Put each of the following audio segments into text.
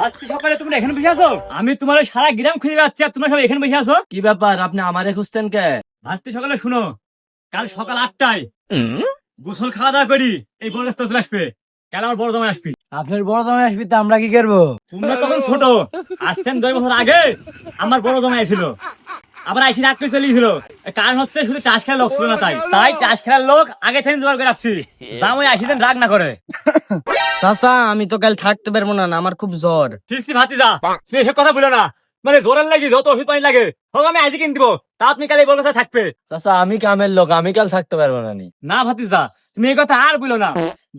আজকে সকালে তোমরা এখানে বসে আছো? আমি তোমার সারা গ্রাম খুঁজে যাচ্ছি আর তোমরা সব এখানে বসে আছো? কি ব্যাপার, আপনি আমারে খুঁজতেন কে? আজকে সকালে শুনো, কাল সকাল 8টায় গোসল খাওয়া দাওয়া করি এই বড় রাস্তা চলে আসবে। কাল আমার বড় জামাই আসবি। আপনার বড় জামাই আসবি তো আমরা কি করবো? তোমরা তখন ছোট, আসতেন 2 বছর আগে আমার বড় জামাই ছিল, আবার আইসি রাত করে চলিয়েছিল। কারণ হচ্ছে শুধু টাস খেলার লোক ছিল না, তাই টাস খেলার লোক আগে থেকে জোগাড় করে রাখছি। জামাই আসিতেন রাগ না করে। চাচা আমি তো কাল থাকতে পারবো না, আমার খুব জ্বর। ঠিক ভাতিজা, তুমি এসব কথা বলো না। মানে জোরের লাগে যত ওষুধ পানি লাগে হোক আমি আজকে কিনে দিবো, তা তুমি কাল এই বড় কথা থাকবে। চাচা আমি কামের লোক, আমি কাল থাকতে পারবো না। না ভাতিজা, তুমি এই কথা আর বলো না।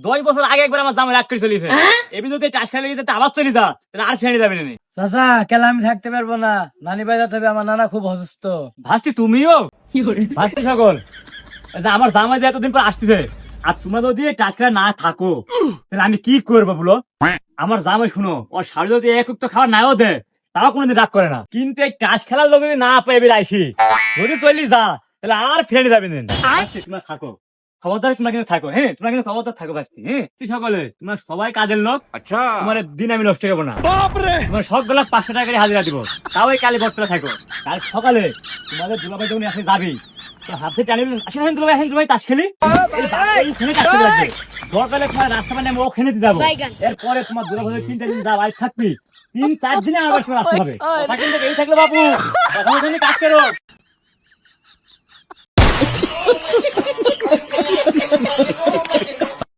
10 বছর আগে একবার আমার জামাই রাগ করে চলিয়েছে, এমনি যদি টাস খেলা লেগে যেতে আবার চলে যা, তাহলে আর ফেরে যাবে না। চাচা কাল আমি থাকতে পারবো না, নানি বাড়ি যেতে হবে, আমার নানা খুব অসুস্থ। ভাস্তি তুমিও ভাস্তি সকল, এই যে আমার জামাই যে এতদিন পর আসতেছে, আর তোমরা যদি টাচ খেলা না থাকো তাহলে আমি কি করবো বলো? আমার জামাই শুনো, ওর শাড়ি যদি এক তো খাবার নাও দে, তাও কোনোদিন রাগ করে না। কিন্তু এই টাচ খেলার লোক যদি না পাইবে আইসি, যদি চলি যা তাহলে আর ফেরে যাবে না। তোমরা থাকো, খবরদার তোমরা কিন্তু থাকো। হ্যাঁ, তোমরা কিন্তু খবরদার থাকো ভাস্তি। হ্যাঁ সকলে তোমরা সবাই কাজের লোক, তোমার দিন আমি নষ্ট করবো না। তোমার সবগুলা 500 টাকা করে হাজিরা দিব, তাও এই কালে বর্তলে থাকো। কাল সকালে তোমাদের দুলাভাই যখন আসে যাবি, হাতে টানি আসেন দুলাভাই, আসেন দুলাভাই তাস খেলি, এইখানে তাস খেলে রাখবে। দরকারে তোমার রাস্তা মানে আমি ওখানে দিয়ে যাবো। এরপরে তোমার দুলাভাই 3 দিন যা বাড়ি থাকবি, 3-4 দিনে আমার বাড়ি আসতে হবে। কথা কিন্তু এই থাকলে বাবু, এখন তুমি কাজ করো।